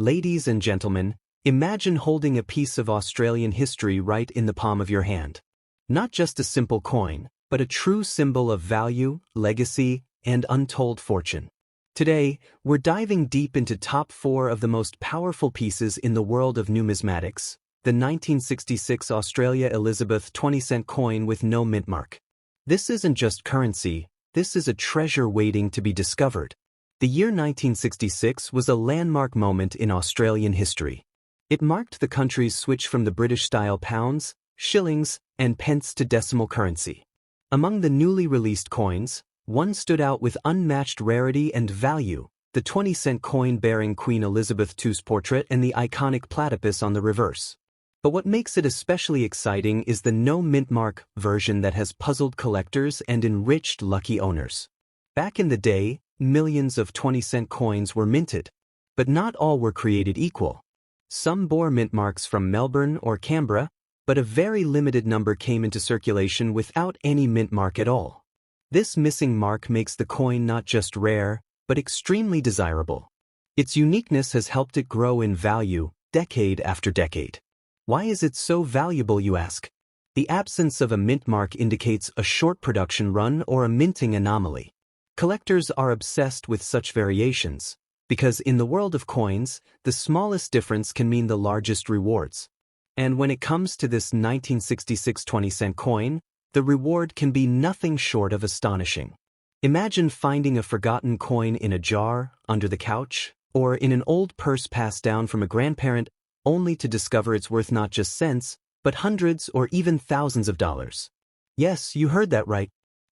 Ladies and gentlemen, imagine holding a piece of Australian history right in the palm of your hand. Not just a simple coin, but a true symbol of value, legacy, and untold fortune. Today, we're diving deep into top 4 of the most powerful pieces in the world of numismatics, the 1966 Australia Elizabeth 20-cent coin with no mint mark. This isn't just currency, this is a treasure waiting to be discovered. The year 1966 was a landmark moment in Australian history. It marked the country's switch from the British-style pounds, shillings, and pence to decimal currency. Among the newly released coins, one stood out with unmatched rarity and value, the 20-cent coin bearing Queen Elizabeth II's portrait and the iconic platypus on the reverse. But what makes it especially exciting is the no mint mark version that has puzzled collectors and enriched lucky owners. Back in the day, millions of 20-cent coins were minted. But not all were created equal. Some bore mint marks from Melbourne or Canberra, but a very limited number came into circulation without any mint mark at all. This missing mark makes the coin not just rare, but extremely desirable. Its uniqueness has helped it grow in value, decade after decade. Why is it so valuable, you ask? The absence of a mint mark indicates a short production run or a minting anomaly. Collectors are obsessed with such variations, because in the world of coins, the smallest difference can mean the largest rewards. And when it comes to this 1966 20-cent coin, the reward can be nothing short of astonishing. Imagine finding a forgotten coin in a jar, under the couch, or in an old purse passed down from a grandparent, only to discover it's worth not just cents, but hundreds or even thousands of dollars. Yes, you heard that right.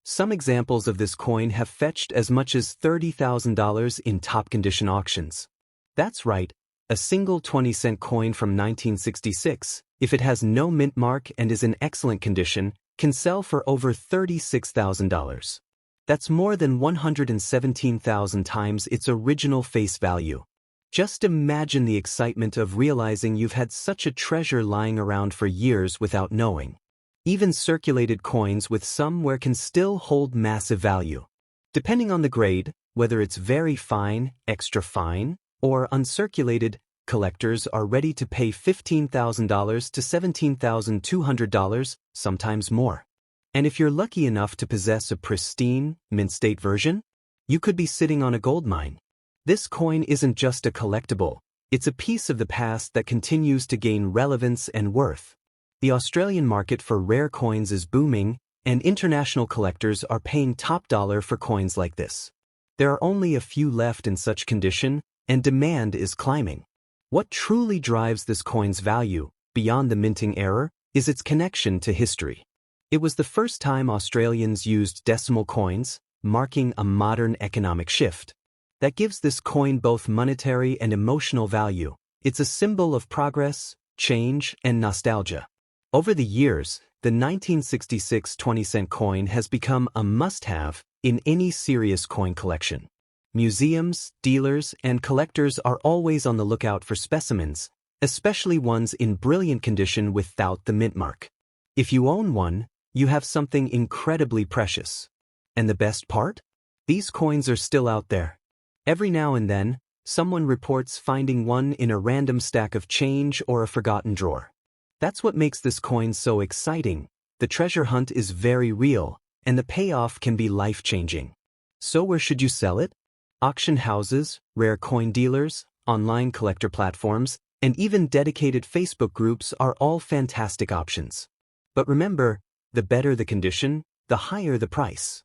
Some examples of this coin have fetched as much as $30,000 in top-condition auctions. That's right, a single 20-cent coin from 1966, if it has no mint mark and is in excellent condition, can sell for over $36,000. That's more than 117,000 times its original face value. Just imagine the excitement of realizing you've had such a treasure lying around for years without knowing. Even circulated coins with somewhere can still hold massive value. Depending on the grade, whether it's very fine, extra fine, or uncirculated, collectors are ready to pay $15,000 to $17,200, sometimes more. And if you're lucky enough to possess a pristine, mint-state version, you could be sitting on a gold mine. This coin isn't just a collectible, it's a piece of the past that continues to gain relevance and worth. The Australian market for rare coins is booming, and international collectors are paying top dollar for coins like this. There are only a few left in such condition, and demand is climbing. What truly drives this coin's value, beyond the minting era, is its connection to history. It was the first time Australians used decimal coins, marking a modern economic shift. That gives this coin both monetary and emotional value. It's a symbol of progress, change, and nostalgia. Over the years, the 1966 20-cent coin has become a must-have in any serious coin collection. Museums, dealers, and collectors are always on the lookout for specimens, especially ones in brilliant condition without the mint mark. If you own one, you have something incredibly precious. And the best part? These coins are still out there. Every now and then, someone reports finding one in a random stack of change or a forgotten drawer. That's what makes this coin so exciting. The treasure hunt is very real, and the payoff can be life-changing. So where should you sell it? Auction houses, rare coin dealers, online collector platforms, and even dedicated Facebook groups are all fantastic options. But remember, the better the condition, the higher the price.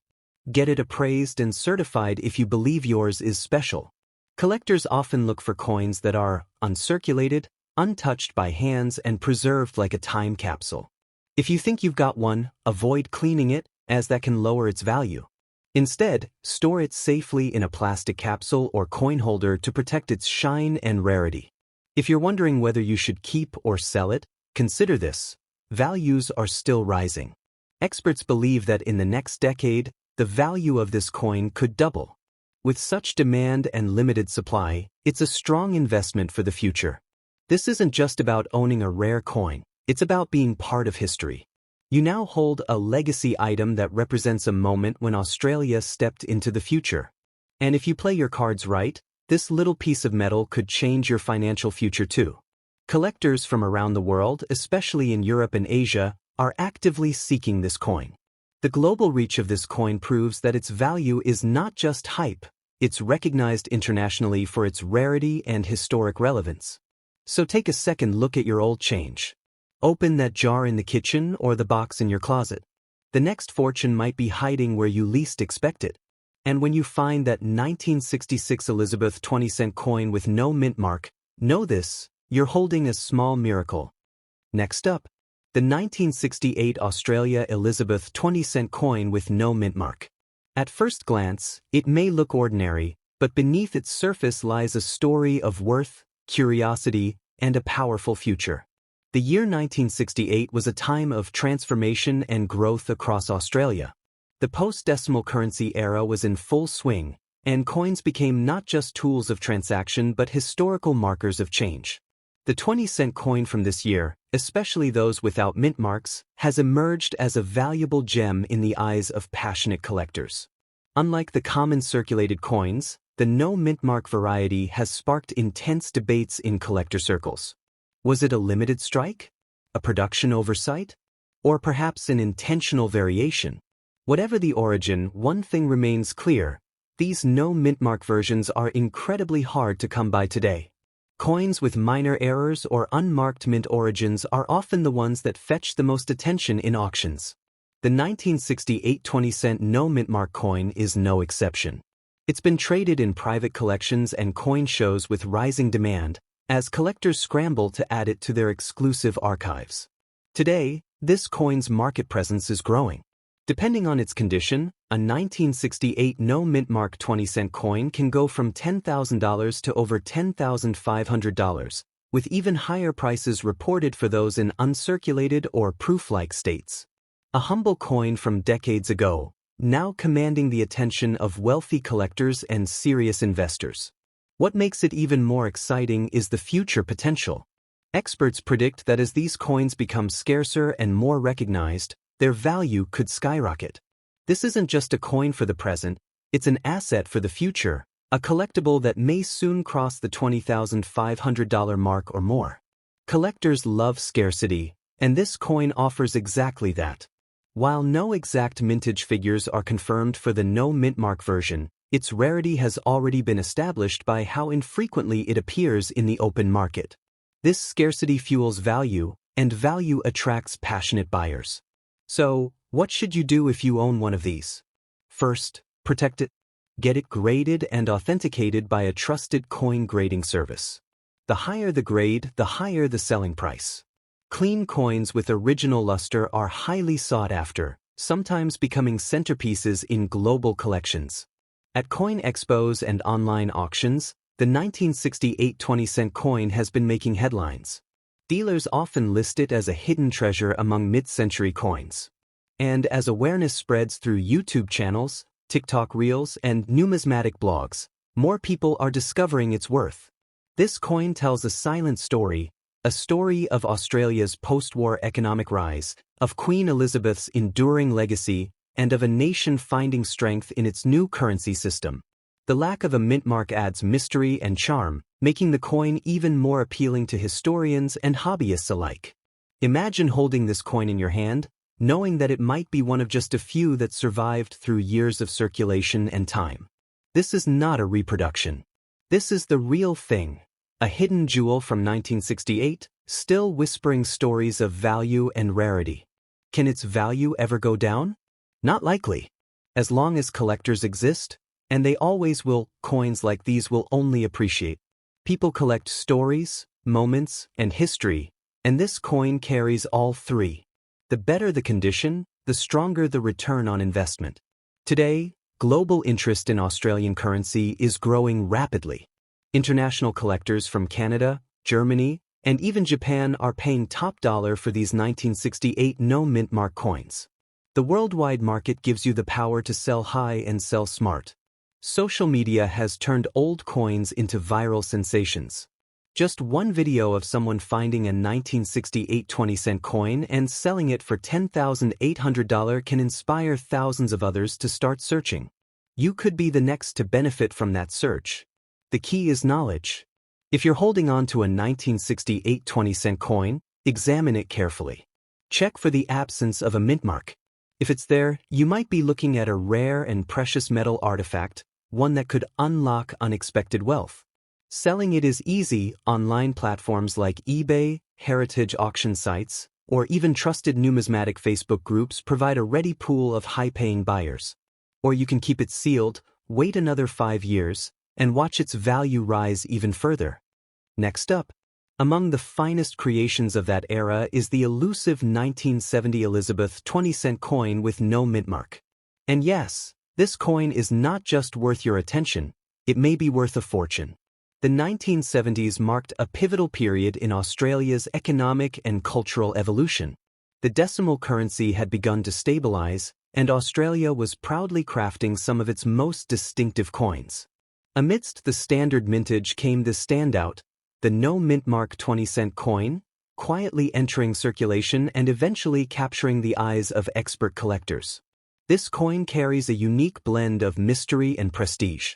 Get it appraised and certified if you believe yours is special. Collectors often look for coins that are uncirculated, untouched by hands, and preserved like a time capsule. If you think you've got one, avoid cleaning it, as that can lower its value. Instead, store it safely in a plastic capsule or coin holder to protect its shine and rarity. If you're wondering whether you should keep or sell it, consider this. Values are still rising. Experts believe that in the next decade, the value of this coin could double. With such demand and limited supply, it's a strong investment for the future. This isn't just about owning a rare coin, it's about being part of history. You now hold a legacy item that represents a moment when Australia stepped into the future. And if you play your cards right, This little piece of metal could change your financial future too. Collectors from around the world, especially in Europe and Asia, are actively seeking this coin. The global reach of this coin proves that its value is not just hype, it's recognized internationally for its rarity and historic relevance. So take a second look at your old change. Open that jar in the kitchen or the box in your closet. The next fortune might be hiding where you least expect it. And when you find that 1966 Elizabeth 20-cent coin with no mint mark, know this, you're holding a small miracle. Next up, the 1968 Australia Elizabeth 20-cent coin with no mint mark. At first glance, it may look ordinary, but beneath its surface lies a story of worth, curiosity, and a powerful future. The year 1968 was a time of transformation and growth across Australia. The post-decimal currency era was in full swing, and coins became not just tools of transaction but historical markers of change. The 20-cent coin from this year, especially those without mint marks, has emerged as a valuable gem in the eyes of passionate collectors. Unlike the common circulated coins, the no mint mark variety has sparked intense debates in collector circles. Was it a limited strike? A production oversight? Or perhaps an intentional variation? Whatever the origin, one thing remains clear: these no mint mark versions are incredibly hard to come by today. Coins with minor errors or unmarked mint origins are often the ones that fetch the most attention in auctions. The 1968 20-cent no mint mark coin is no exception. It's been traded in private collections and coin shows with rising demand, as collectors scramble to add it to their exclusive archives. Today, this coin's market presence is growing. Depending on its condition, a 1968 no mint mark 20-cent coin can go from $10,000 to over $10,500, with even higher prices reported for those in uncirculated or proof-like states. A humble coin from decades ago, now commanding the attention of wealthy collectors and serious investors. What makes it even more exciting is the future potential. Experts predict that as these coins become scarcer and more recognized, their value could skyrocket. This isn't just a coin for the present, it's an asset for the future, a collectible that may soon cross the $20,500 mark or more. Collectors love scarcity, and this coin offers exactly that. While no exact mintage figures are confirmed for the no mint mark version, its rarity has already been established by how infrequently it appears in the open market. This scarcity fuels value, and value attracts passionate buyers. So, what should you do if you own one of these? First, protect it. Get it graded and authenticated by a trusted coin grading service. The higher the grade, the higher the selling price. Clean coins with original luster are highly sought after, sometimes becoming centerpieces in global collections. At coin expos and online auctions, the 1968 20-cent coin has been making headlines. Dealers often list it as a hidden treasure among mid-century coins. And as awareness spreads through YouTube channels, TikTok Reels, and numismatic blogs, more people are discovering its worth. This coin tells a silent story, a story of Australia's post-war economic rise, of Queen Elizabeth's enduring legacy, and of a nation finding strength in its new currency system. The lack of a mint mark adds mystery and charm, making the coin even more appealing to historians and hobbyists alike. Imagine holding this coin in your hand, knowing that it might be one of just a few that survived through years of circulation and time. This is not a reproduction. This is the real thing, a hidden jewel from 1968, still whispering stories of value and rarity. Can its value ever go down? Not likely. As long as collectors exist, and they always will, coins like these will only appreciate. People collect stories, moments, and history, and this coin carries all three. The better the condition, the stronger the return on investment. Today, global interest in Australian currency is growing rapidly. International collectors from Canada, Germany, and even Japan are paying top dollar for these 1968 no mint mark coins. The worldwide market gives you the power to sell high and sell smart. Social media has turned old coins into viral sensations. Just one video of someone finding a 1968 20-cent coin and selling it for $10,800 can inspire thousands of others to start searching. You could be the next to benefit from that search. The key is knowledge. If you're holding on to a 1968 20-cent coin, examine it carefully. Check for the absence of a mint mark. If it's there, you might be looking at a rare and precious metal artifact, one that could unlock unexpected wealth. Selling it is easy. Online platforms like eBay, heritage auction sites, or even trusted numismatic Facebook groups provide a ready pool of high-paying buyers. Or you can keep it sealed, wait another 5 years, and watch its value rise even further. Next up, among the finest creations of that era is the elusive 1970 Elizabeth 20-cent coin with no mint mark. And yes, this coin is not just worth your attention, it may be worth a fortune. The 1970s marked a pivotal period in Australia's economic and cultural evolution. The decimal currency had begun to stabilize, and Australia was proudly crafting some of its most distinctive coins. Amidst the standard mintage came this standout, the no mint mark 20-cent coin, quietly entering circulation and eventually capturing the eyes of expert collectors. This coin carries a unique blend of mystery and prestige.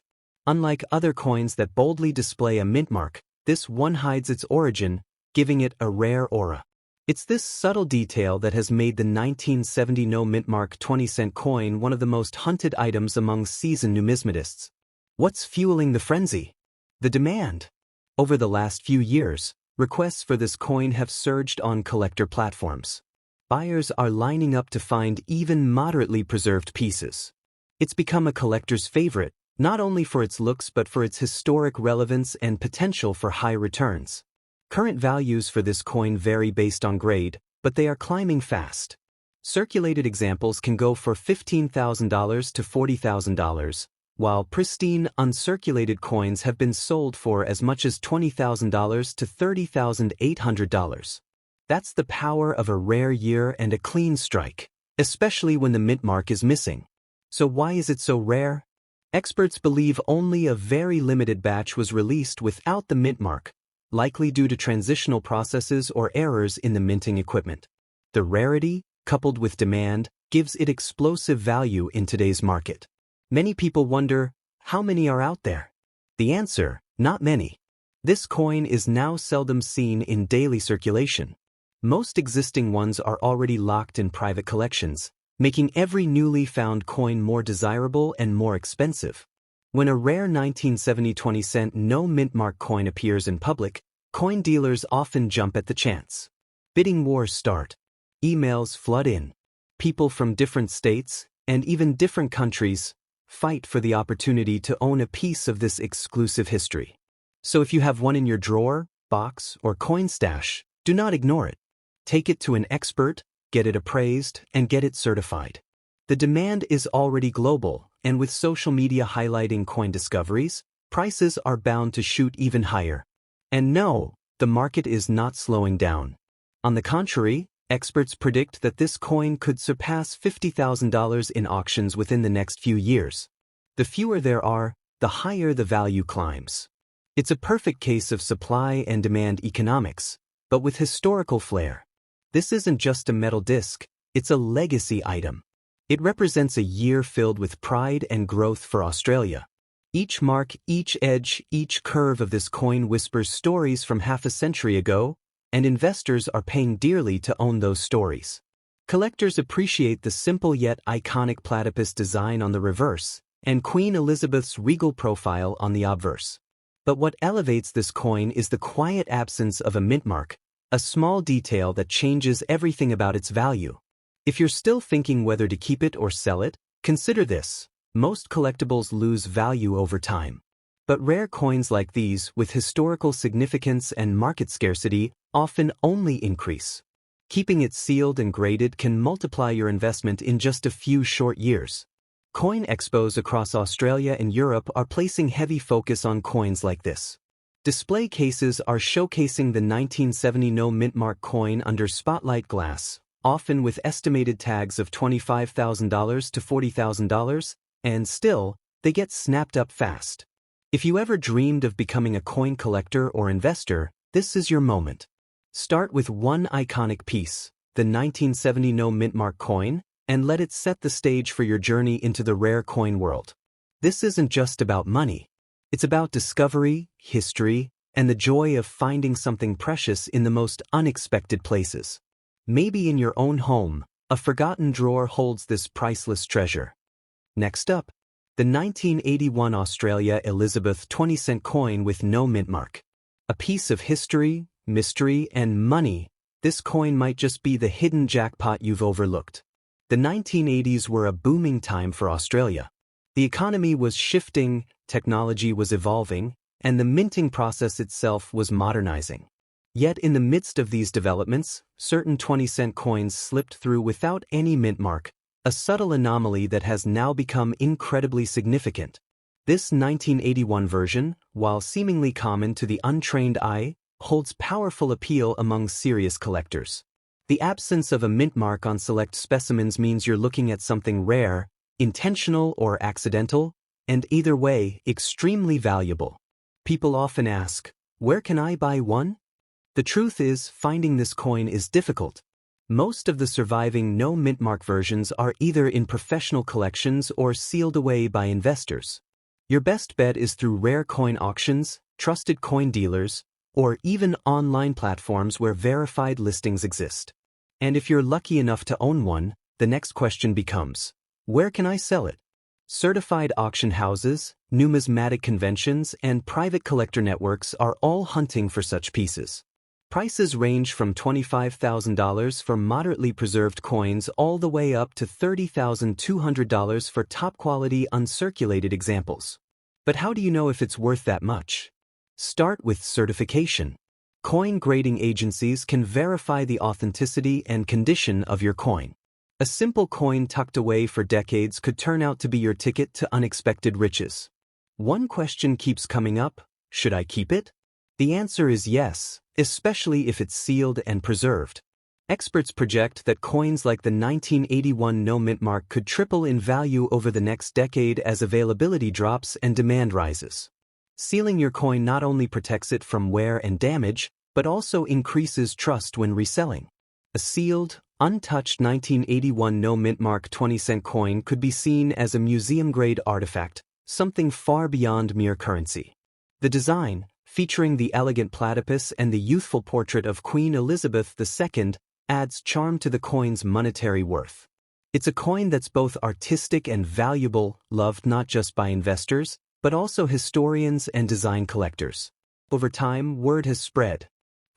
Unlike other coins that boldly display a mint mark, this one hides its origin, giving it a rare aura. It's this subtle detail that has made the 1970 no mint mark 20-cent coin one of the most hunted items among seasoned numismatists. What's fueling the frenzy? The demand. Over the last few years, requests for this coin have surged on collector platforms. Buyers are lining up to find even moderately preserved pieces. It's become a collector's favorite, not only for its looks but for its historic relevance and potential for high returns. Current values for this coin vary based on grade, but they are climbing fast. Circulated examples can go for $15,000 to $40,000, while pristine, uncirculated coins have been sold for as much as $20,000 to $30,800. That's the power of a rare year and a clean strike, especially when the mint mark is missing. So why is it so rare? Experts believe only a very limited batch was released without the mint mark, likely due to transitional processes or errors in the minting equipment. The rarity, coupled with demand, gives it explosive value in today's market. Many people wonder, how many are out there? The answer, not many. This coin is now seldom seen in daily circulation. Most existing ones are already locked in private collections, making every newly found coin more desirable and more expensive. When a rare 1970 20-cent no mint mark coin appears in public, coin dealers often jump at the chance. Bidding wars start. Emails flood in. People from different states, and even different countries, fight for the opportunity to own a piece of this exclusive history. So if you have one in your drawer, box, or coin stash, do not ignore it. Take it to an expert, get it appraised, and get it certified. The demand is already global, and with social media highlighting coin discoveries, prices are bound to shoot even higher. And no, the market is not slowing down. On the contrary, experts predict that this coin could surpass $50,000 in auctions within the next few years. The fewer there are, the higher the value climbs. It's a perfect case of supply and demand economics, but with historical flair. This isn't just a metal disc, it's a legacy item. It represents a year filled with pride and growth for Australia. Each mark, each edge, each curve of this coin whispers stories from half a century ago, and investors are paying dearly to own those stories. Collectors appreciate the simple yet iconic platypus design on the reverse, and Queen Elizabeth's regal profile on the obverse. But what elevates this coin is the quiet absence of a mint mark, a small detail that changes everything about its value. If you're still thinking whether to keep it or sell it, consider this. Most collectibles lose value over time. But rare coins like these, with historical significance and market scarcity, often only increase. Keeping it sealed and graded can multiply your investment in just a few short years. Coin expos across Australia and Europe are placing heavy focus on coins like this. Display cases are showcasing the 1970 no mint mark coin under spotlight glass, often with estimated tags of $25,000 to $40,000, and still, they get snapped up fast. If you ever dreamed of becoming a coin collector or investor, this is your moment. Start with one iconic piece, the 1970 no mint mark coin, and let it set the stage for your journey into the rare coin world. This isn't just about money. It's about discovery, history, and the joy of finding something precious in the most unexpected places. Maybe in your own home, a forgotten drawer holds this priceless treasure. Next up, the 1981 Australia Elizabeth 20-cent coin with no mint mark. A piece of history, mystery, and money, this coin might just be the hidden jackpot you've overlooked. The 1980s were a booming time for Australia. The economy was shifting, technology was evolving, and the minting process itself was modernizing. Yet in the midst of these developments, certain 20-cent coins slipped through without any mint mark, a subtle anomaly that has now become incredibly significant. This 1981 version, while seemingly common to the untrained eye, holds powerful appeal among serious collectors. The absence of a mint mark on select specimens means you're looking at something rare, intentional or accidental, and either way, extremely valuable. People often ask, where can I buy one? The truth is, finding this coin is difficult. Most of the surviving no mint mark versions are either in professional collections or sealed away by investors. Your best bet is through rare coin auctions, trusted coin dealers, or even online platforms where verified listings exist. And if you're lucky enough to own one, the next question becomes, where can I sell it? Certified auction houses, numismatic conventions, and private collector networks are all hunting for such pieces. Prices range from $25,000 for moderately preserved coins all the way up to $30,200 for top-quality uncirculated examples. But how do you know if it's worth that much? Start with certification. Coin grading agencies can verify the authenticity and condition of your coin. A simple coin tucked away for decades could turn out to be your ticket to unexpected riches. One question keeps coming up: should I keep it? The answer is yes, especially if it's sealed and preserved. Experts project that coins like the 1981 no mint mark could triple in value over the next decade as availability drops and demand rises. Sealing your coin not only protects it from wear and damage, but also increases trust when reselling. A sealed, untouched 1981 no mint mark 20-cent coin could be seen as a museum-grade artifact, something far beyond mere currency. The design, featuring the elegant platypus and the youthful portrait of Queen Elizabeth II, adds charm to the coin's monetary worth. It's a coin that's both artistic and valuable, loved not just by investors, but also historians and design collectors. Over time, word has spread.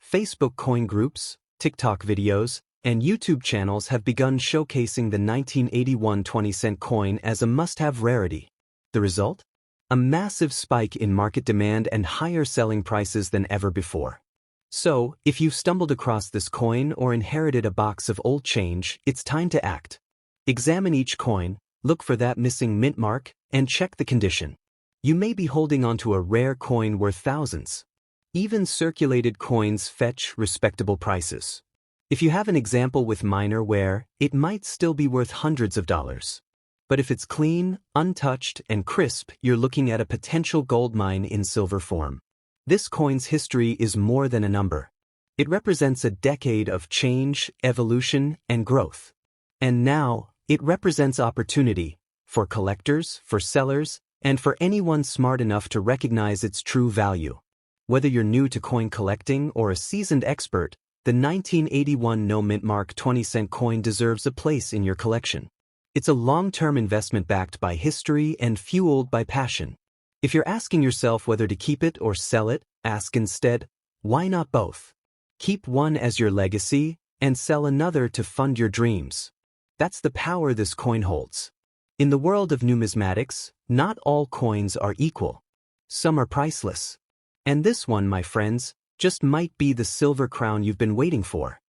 Facebook coin groups, TikTok videos, and YouTube channels have begun showcasing the 1981 20-cent coin as a must-have rarity. The result? A massive spike in market demand and higher selling prices than ever before. So, if you've stumbled across this coin or inherited a box of old change, it's time to act. Examine each coin, look for that missing mint mark, and check the condition. You may be holding onto a rare coin worth thousands. Even circulated coins fetch respectable prices. If you have an example with minor wear, it might still be worth hundreds of dollars. But if it's clean, untouched, and crisp, you're looking at a potential goldmine in silver form. This coin's history is more than a number. It represents a decade of change, evolution, and growth. And now, it represents opportunity for collectors, for sellers, and for anyone smart enough to recognize its true value. Whether you're new to coin collecting or a seasoned expert, the 1981 no mint mark 20-cent coin deserves a place in your collection. It's a long-term investment backed by history and fueled by passion. If you're asking yourself whether to keep it or sell it, ask instead, why not both? Keep one as your legacy and sell another to fund your dreams. That's the power this coin holds. In the world of numismatics, not all coins are equal. Some are priceless. And this one, my friends, just might be the silver crown you've been waiting for.